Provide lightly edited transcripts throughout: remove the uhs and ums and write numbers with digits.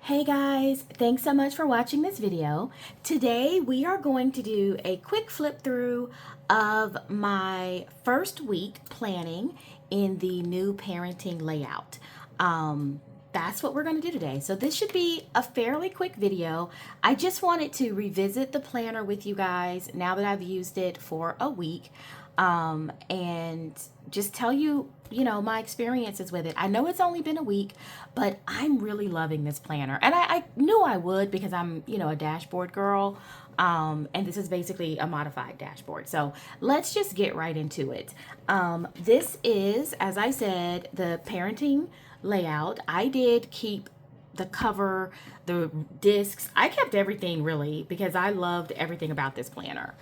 Hey guys, thanks so much for watching this video. Today we are going to do a quick flip through of my first week planning in the new parenting layout. That's what we're going to do today. So this should be a fairly quick video. I just wanted to revisit the planner with you guys now that I've used it for a week, and just tell you, my experiences with it. I know it's only been a week, but I'm really loving this planner. And I knew I would because I'm, a dashboard girl. And this is basically a modified dashboard. So let's just get right into it. This is, as I said, the parenting layout. I did keep the cover, the discs. I kept everything really because I loved everything about this planner.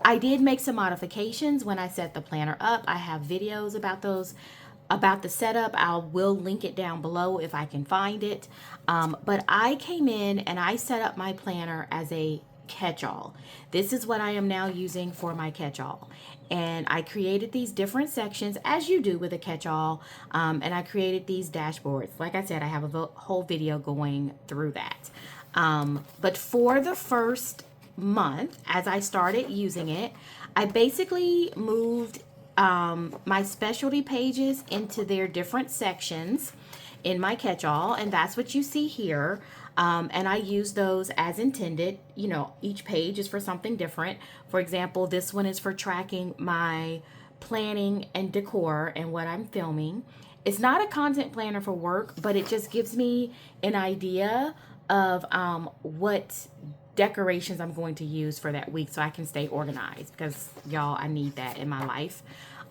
I did make some modifications when I set the planner up. I have videos about those, about the setup. I will link it down below if I can find it. But I came in and I set up my planner as a catch-all. This is what I am now using for my catch-all. And I created these different sections as you do with a catch-all. And I created these dashboards. Like I said, I have a whole video going through that. But for the first month, as I started using it, I basically moved my specialty pages into their different sections in my catch-all, and that's what you see here. And I use those as intended. Each page is for something different. For example, this one is for tracking my planning and decor and what I'm filming. It's not a content planner for work, but it just gives me an idea of what decorations I'm going to use for that week so I can stay organized, because y'all, I need that in my life.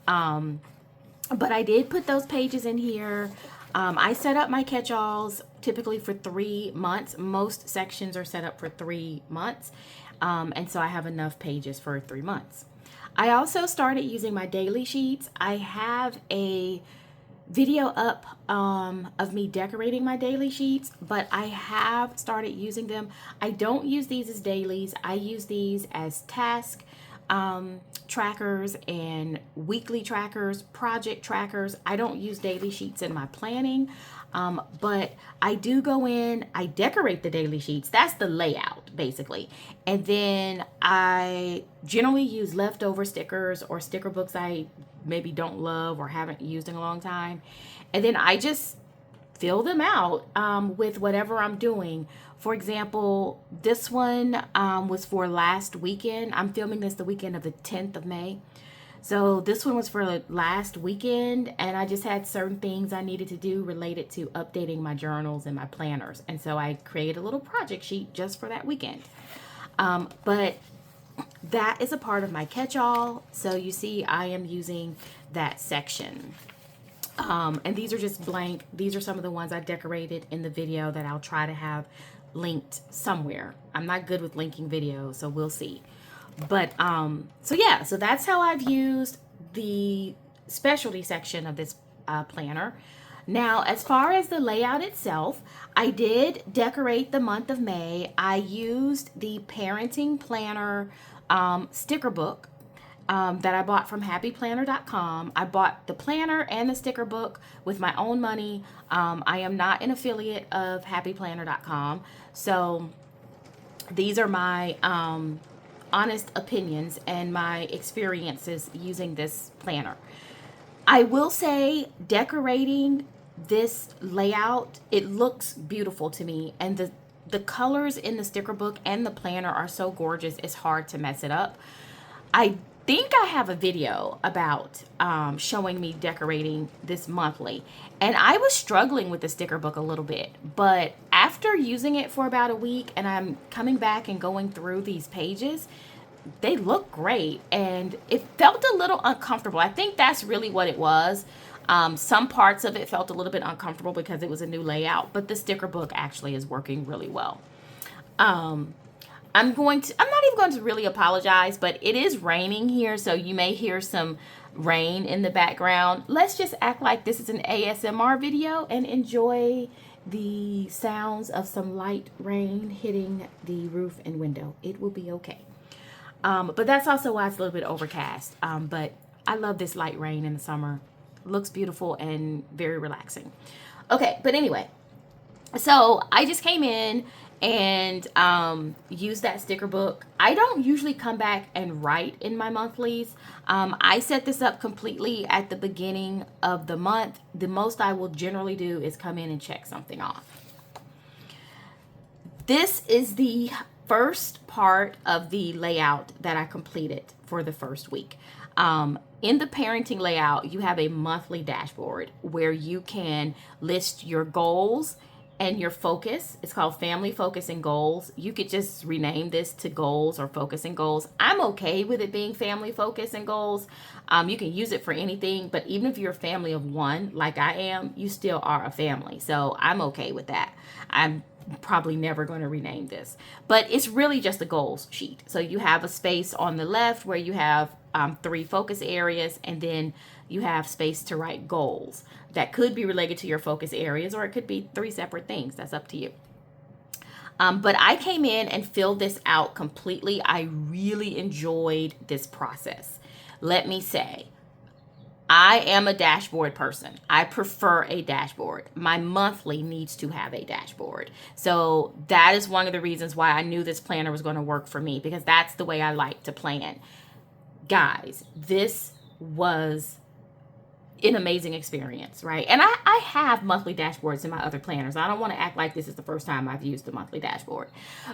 But I did put those pages in here. I set up my catch-alls typically for 3 months. Most sections are set up for 3 months. And so I have enough pages for 3 months. I also started using my daily sheets. I have a video up of me decorating my daily sheets, but I have started using them. I don't use these as dailies. I use these as task trackers and weekly trackers, project trackers. I don't use daily sheets in my planning, but I do go in, I decorate the daily sheets. That's the layout basically. And then I generally use leftover stickers or sticker books I maybe don't love or haven't used in a long time. And then I just fill them out with whatever I'm doing. For example, this one was for last weekend. I'm filming this the weekend of the 10th of May. So this one was for last weekend, and I just had certain things I needed to do related to updating my journals and my planners. And so I created a little project sheet just for that weekend. But that is a part of my catch-all. So you see I am using that section. And these are just blank. These are some of the ones I decorated in the video that I'll try to have linked somewhere. I'm not good with linking videos, so we'll see. But so yeah, so that's how I've used the specialty section of this planner. Now, as far as the layout itself, I did decorate the month of May. I used the parenting planner sticker book that I bought from happyplanner.com. I bought the planner and the sticker book with my own money. I am not an affiliate of happyplanner.com. So these are my honest opinions and my experiences using this planner. I will say decorating this layout, it looks beautiful to me. And the colors in the sticker book and the planner are so gorgeous, it's hard to mess it up. I think I have a video about showing me decorating this monthly, and I was struggling with the sticker book a little bit, but after using it for about a week and I'm coming back and going through these pages, they look great, and it felt a little uncomfortable. I think that's really what it was. Some parts of it felt a little bit uncomfortable because it was a new layout, but the sticker book actually is working really well. I'm not even going to really apologize, but it is raining here, so you may hear some rain in the background. Let's just act like this is an ASMR video and enjoy the sounds of some light rain hitting the roof and window. It will be okay. But that's also why it's a little bit overcast. But I love this light rain in the summer. Looks beautiful and very relaxing. Okay, but anyway, So I just came in and used that sticker book. I don't usually come back and write in my monthlies. I set this up completely at the beginning of the month. The most I will generally do is come in and check something off. This is the first part of the layout that I completed for the first week. In the parenting layout, you have a monthly dashboard where you can list your goals and your focus. It's called family focus and goals. You could just rename this to goals or focus and goals. I'm okay with it being family focus and goals. You can use it for anything, but even if you're a family of one, like I am, you still are a family. So I'm okay with that. I'm probably never going to rename this, but it's really just a goals sheet. So you have a space on the left where you have 3 focus areas, and then you have space to write goals that could be related to your focus areas, or it could be 3 separate things. That's up to you. But I came in and filled this out completely. I really enjoyed this process. Let me say, I am a dashboard person. I prefer a dashboard. My monthly needs to have a dashboard. So that is one of the reasons why I knew this planner was going to work for me, because that's the way I like to plan. Guys, this was an amazing experience, right? And I have monthly dashboards in my other planners. I don't want to act like this is the first time I've used the monthly dashboard.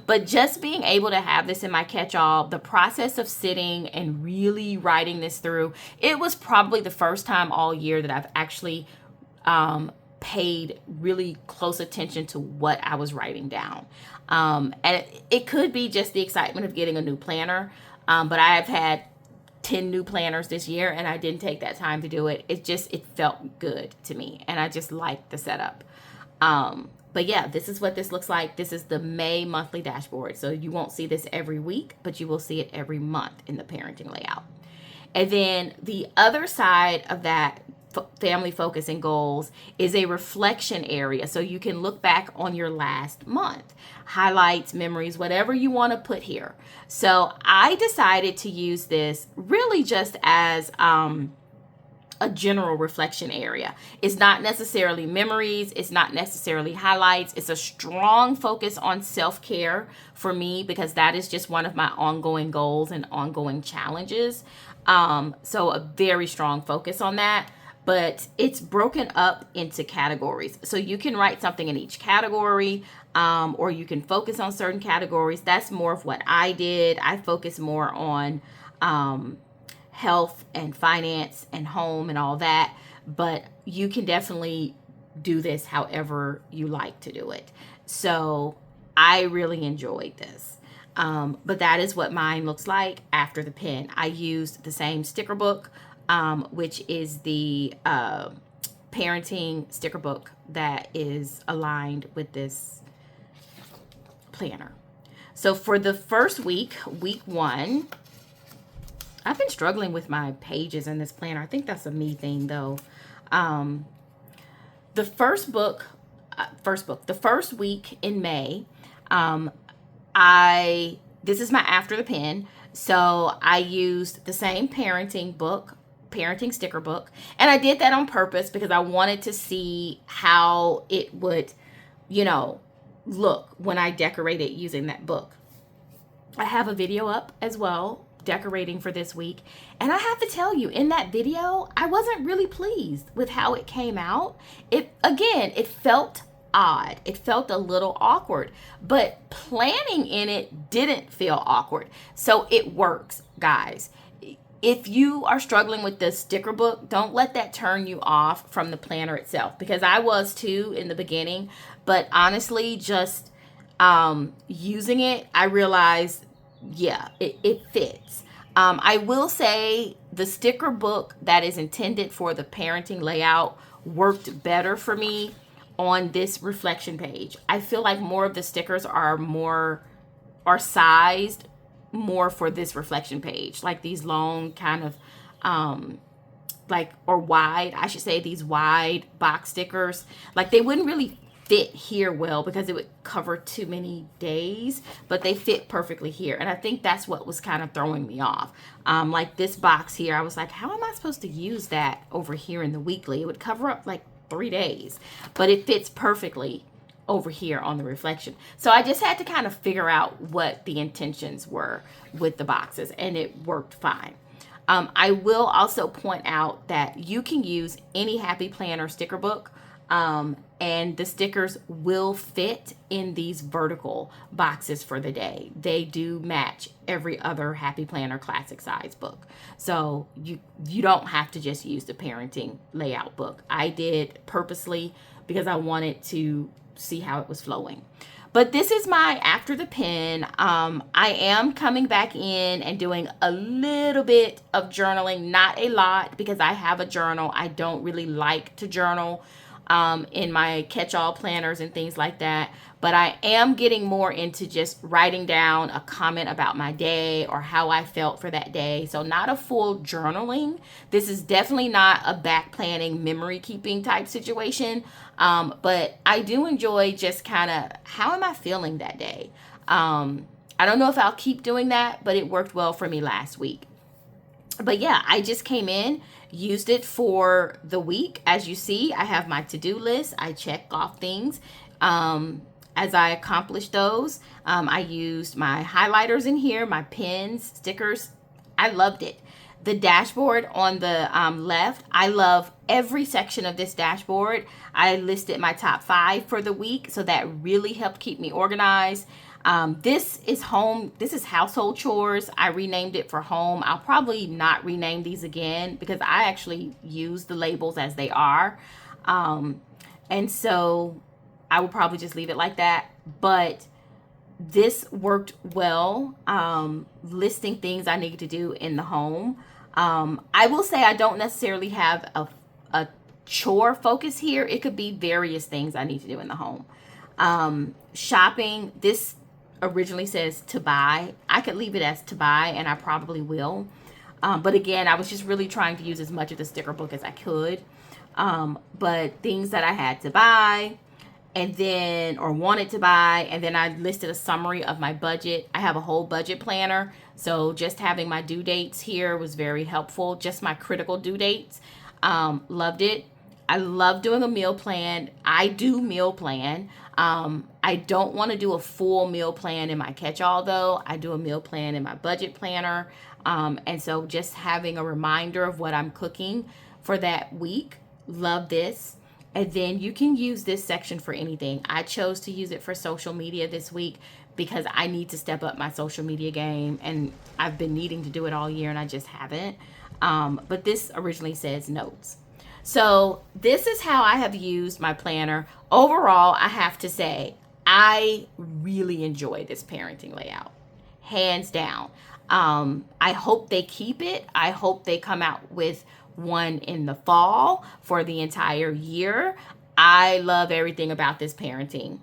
But just being able to have this in my catch-all, the process of sitting and really writing this through, it was probably the first time all year that I've actually paid really close attention to what I was writing down. And it could be just the excitement of getting a new planner, but I've had 10 new planners this year and I didn't take that time to do it. It felt good to me, and I just liked the setup. But yeah, this is what this looks like. This is the May monthly dashboard. So you won't see this every week, but you will see it every month in the parenting layout. And then the other side of that family focus and goals is a reflection area. So you can look back on your last month, highlights, memories, whatever you want to put here. So I decided to use this really just as a general reflection area. It's not necessarily memories. It's not necessarily highlights. It's a strong focus on self-care for me, because that is just one of my ongoing goals and ongoing challenges. So a very strong focus on that. But it's broken up into categories. So you can write something in each category, or you can focus on certain categories. That's more of what I did. I focus more on health and finance and home and all that. But you can definitely do this however you like to do it. So I really enjoyed this. But that is what mine looks like after the pen. I used the same sticker book, which is the parenting sticker book that is aligned with this planner. So for the first week, week 1, I've been struggling with my pages in this planner. I think that's a me thing though. The first week in May, this is my after the pen. So I used the same parenting sticker book, and I did that on purpose because I wanted to see how it would, look when I decorated using that book. I have a video up as well decorating for this week, and I have to tell you, in that video I wasn't really pleased with how it came out. It felt odd. It felt a little awkward, but planning in it didn't feel awkward. So it works, guys. If you are struggling with the sticker book, don't let that turn you off from the planner itself, because I was too in the beginning. But honestly, just using it, I realized, yeah, it fits. I will say the sticker book that is intended for the parenting layout worked better for me on this reflection page. I feel like more of the stickers are sized more for this reflection page, like these long kind of these wide box stickers, like they wouldn't really fit here well because it would cover too many days, but they fit perfectly here. And I think that's what was kind of throwing me off. Like this box here, I was like, how am I supposed to use that over here in the weekly? It would cover up like 3 days, but it fits perfectly over here on the reflection. So I just had to kind of figure out what the intentions were with the boxes, and it worked fine. I will also point out that you can use any Happy Planner sticker book, and the stickers will fit in these vertical boxes for the day. They do match every other Happy Planner classic size book. So you don't have to just use the parenting layout book. I did purposely because I wanted to see how it was flowing. But this is my after the pen. I am coming back in and doing a little bit of journaling, not a lot, because I have a journal. I don't really like to journal in my catch-all planners and things like that. But I am getting more into just writing down a comment about my day or how I felt for that day. So not a full journaling. This is definitely not a back planning, memory keeping type situation. But I do enjoy just kind of how am I feeling that day. I don't know if I'll keep doing that, but it worked well for me last week. But yeah, I just came in, used it for the week. As you see, I have my to-do list. I check off things. As I accomplished those, I used my highlighters in here, my pens, stickers. I loved it. The dashboard on the left, I love every section of this dashboard. I listed my top 5 for the week, so that really helped keep me organized. This is household chores. I renamed it for home. I'll probably not rename these again because I actually use the labels as they are. And so I will probably just leave it like that. But this worked well, listing things I need to do in the home. I will say I don't necessarily have a chore focus here. It could be various things I need to do in the home. Shopping, this originally says to buy. I could leave it as to buy, and I probably will. But again, I was just really trying to use as much of the sticker book as I could. But things that I had to buy, and then, or wanted to buy, and then I listed a summary of my budget. I have a whole budget planner, so just having my due dates here was very helpful. Just my critical due dates. Loved it. I love doing a meal plan. I do meal plan. I don't want to do a full meal plan in my catch-all though. I do a meal plan in my budget planner. And so just having a reminder of what I'm cooking for that week. Love this. And then you can use this section for anything. I chose to use it for social media this week because I need to step up my social media game, and I've been needing to do it all year and I just haven't. But this originally says notes. So this is how I have used my planner. Overall, I have to say, I really enjoy this parenting layout. Hands down. I hope they keep it. I hope they come out with one in the fall for the entire year. I love everything about this parenting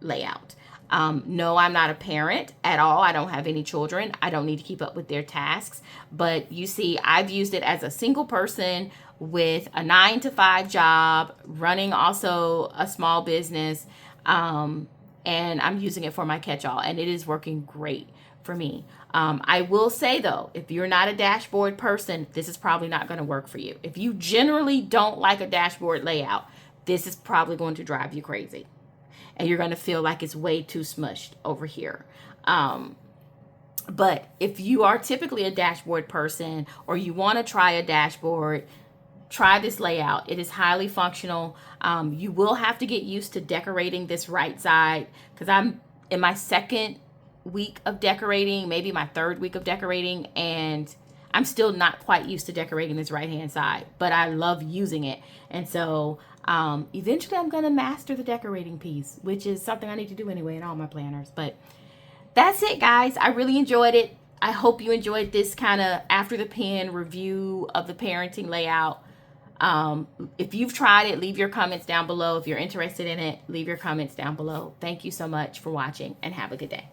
layout. No, I'm not a parent at all. I don't have any children. I don't need to keep up with their tasks. But you see, I've used it as a single person with a 9-to-5 job, running also a small business, and I'm using it for my catch-all, and it is working great for me. I will say though, if you're not a dashboard person, this is probably not going to work for you. If you generally don't like a dashboard layout, this is probably going to drive you crazy. And you're going to feel like it's way too smushed over here. But if you are typically a dashboard person or you want to try a dashboard, try this layout. It is highly functional. You will have to get used to decorating this right side because I'm in my second week of decorating, maybe my third week of decorating, and I'm still not quite used to decorating this right hand side, but I love using it. And so eventually I'm going to master the decorating piece, which is something I need to do anyway in all my planners. But that's it, guys. I really enjoyed it. I hope you enjoyed this kind of after the pen review of the parenting layout. If you've tried it, leave your comments down below. If you're interested in it, leave your comments down below. Thank you so much for watching and have a good day.